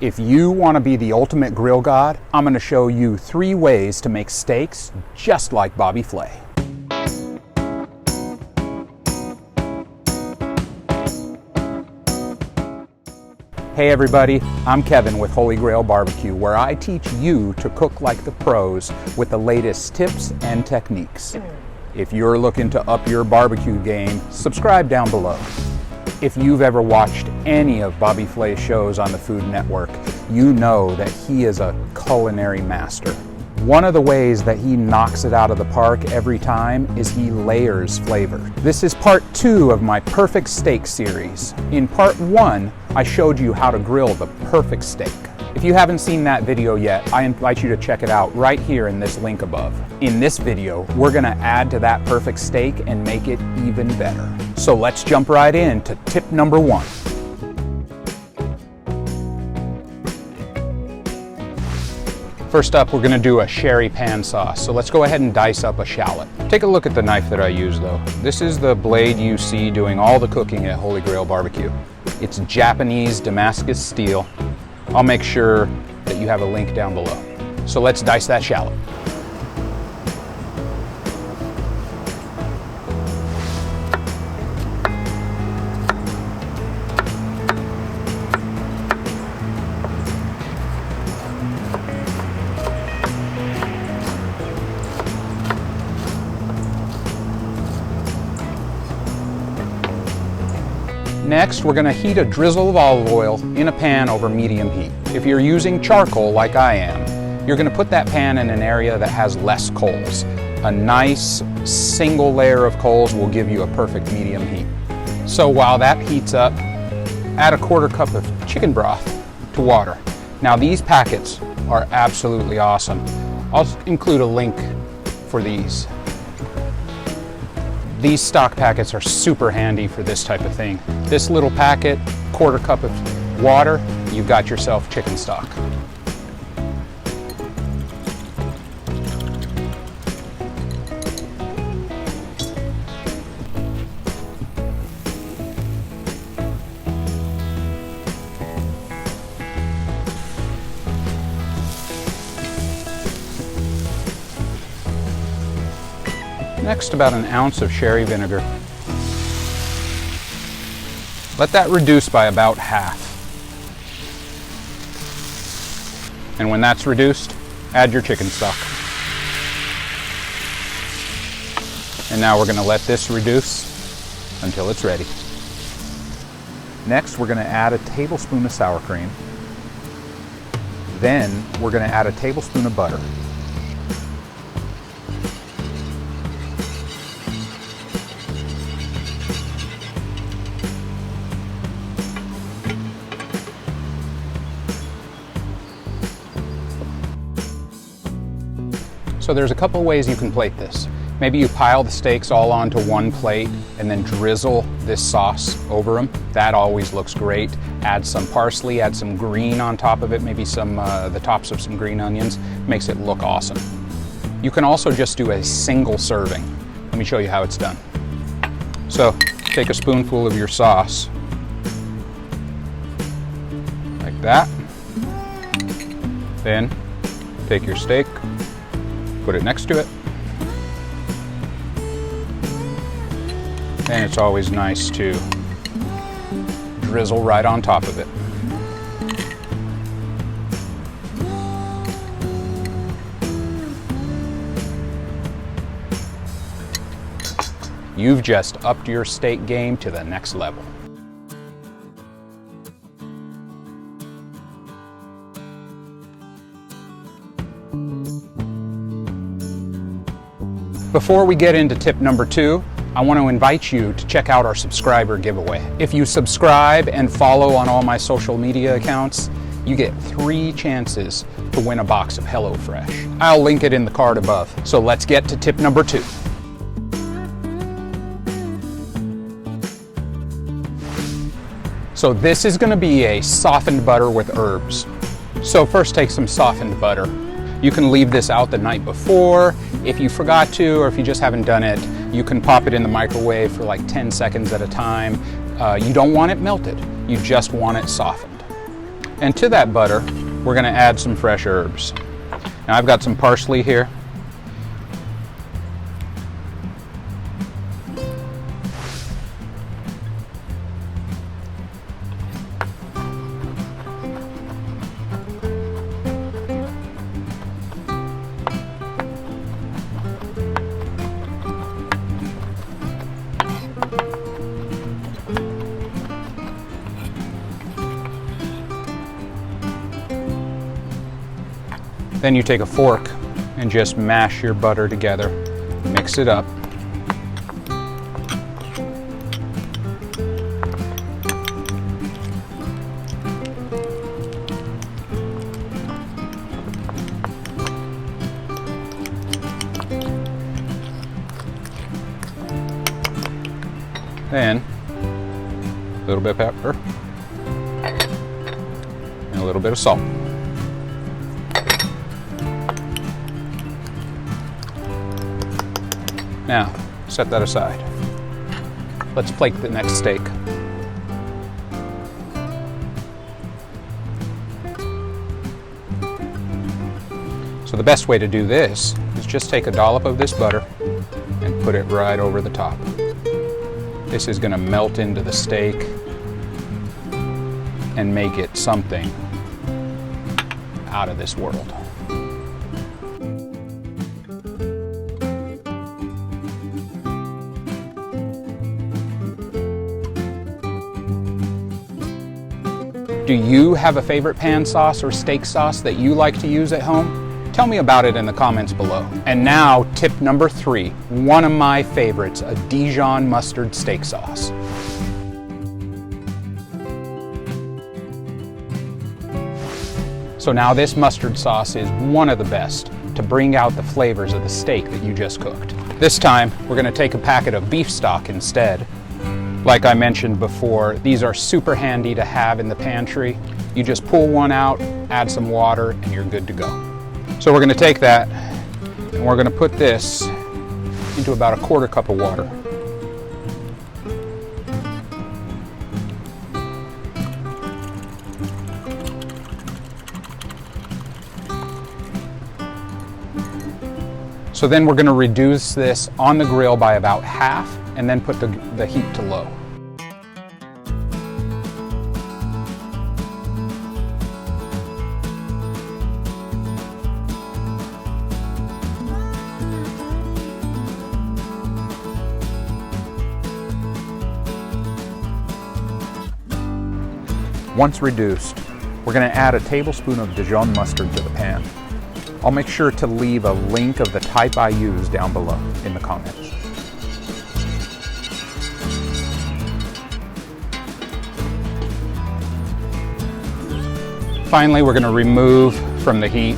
If you want to be the ultimate grill god, I'm going to show you 3 ways to make steaks just like Bobby Flay. Hey everybody, I'm Kevin with Holy Grail Barbecue, where I teach you to cook like the pros with the latest tips and techniques. If you're looking to up your barbecue game, subscribe down below. If you've ever watched any of Bobby Flay's shows on the Food Network, you know that he is a culinary master. One of the ways that he knocks it out of the park every time is he layers flavor. This is part 2 of my perfect steak series. In part 1, I showed you how to grill the perfect steak. If you haven't seen that video yet, I invite you to check it out right here in this link above. In this video, we're gonna add to that perfect steak and make it even better. So let's jump right in to tip number 1. First up, we're gonna do a sherry pan sauce. So let's go ahead and dice up a shallot. Take a look at the knife that I use though. This is the blade you see doing all the cooking at Holy Grail Barbecue. It's Japanese Damascus steel. I'll make sure that you have a link down below. So let's dice that shallot. Next, we're gonna heat a drizzle of olive oil in a pan over medium heat. If you're using charcoal like I am, you're gonna put that pan in an area that has less coals. A nice single layer of coals will give you a perfect medium heat. So while that heats up, add a 1/4 cup of chicken broth to water. Now these packets are absolutely awesome. I'll include a link for these. These stock packets are super handy for this type of thing. This little packet, 1/4 cup of water, you've got yourself chicken stock. Next, about an ounce of sherry vinegar. Let that reduce by about half. And when that's reduced, add your chicken stock. And now we're going to let this reduce until it's ready. Next, we're going to add a tablespoon of sour cream. Then we're going to add a tablespoon of butter. So there's a couple ways you can plate this. Maybe you pile the steaks all onto one plate and then drizzle this sauce over them. That always looks great. Add some parsley, add some green on top of it, maybe some the tops of some green onions. Makes it look awesome. You can also just do a single serving. Let me show you how it's done. So take a spoonful of your sauce, like that. Then take your steak, put it next to it. And it's always nice to drizzle right on top of it. You've just upped your steak game to the next level. Before we get into tip number 2, I want to invite you to check out our subscriber giveaway. If you subscribe and follow on all my social media accounts, you get 3 chances to win a box of HelloFresh. I'll link it in the card above. So let's get to tip number 2. So this is going to be a softened butter with herbs. So first take some softened butter. You can leave this out the night before. If you forgot to, or if you just haven't done it, you can pop it in the microwave for like 10 seconds at a time. You don't want it melted, you just want it softened. And to that butter, we're going to add some fresh herbs. Now I've got some parsley here. Then you take a fork and just mash your butter together, mix it up. Then a little bit of pepper and a little bit of salt. Now, set that aside. Let's plate the next steak. So the best way to do this is just take a dollop of this butter and put it right over the top. This is going to melt into the steak and make it something out of this world. Do you have a favorite pan sauce or steak sauce that you like to use at home? Tell me about it in the comments below. And now, tip number 3, one of my favorites, a Dijon Mustard Steak Sauce. So now this mustard sauce is one of the best to bring out the flavors of the steak that you just cooked. This time, we're going to take a packet of beef stock instead. Like I mentioned before, these are super handy to have in the pantry. You just pull one out, add some water, and you're good to go. So we're going to take that and we're going to put this into about a 1/4 cup of water. So then we're going to reduce this on the grill by about half and then put the heat to low. Once reduced, we're going to add a tablespoon of Dijon mustard to the pan. I'll make sure to leave a link of the type I use down below in the comments. Finally, we're going to remove from the heat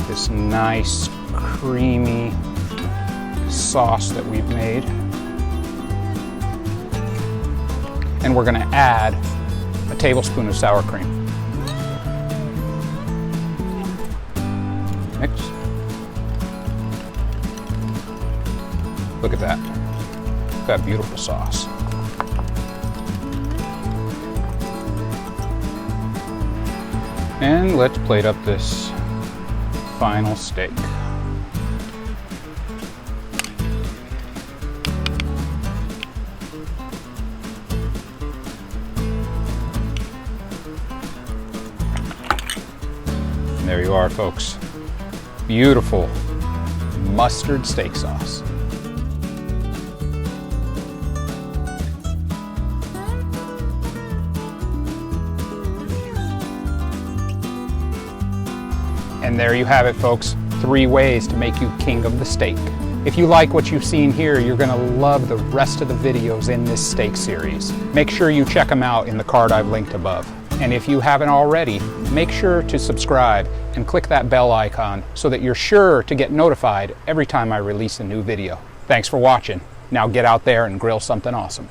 this nice creamy sauce that we've made. And we're going to add a tablespoon of sour cream. Mix. Look at that. Look at that beautiful sauce. And let's plate up this final steak. And there you are, folks. Beautiful mustard steak sauce. And there you have it, folks. 3 ways to make you king of the steak. If you like what you've seen here, you're going to love the rest of the videos in this steak series. Make sure you check them out in the card I've linked above. And if you haven't already, make sure to subscribe and click that bell icon so that you're sure to get notified every time I release a new video. Thanks for watching. Now get out there and grill something awesome.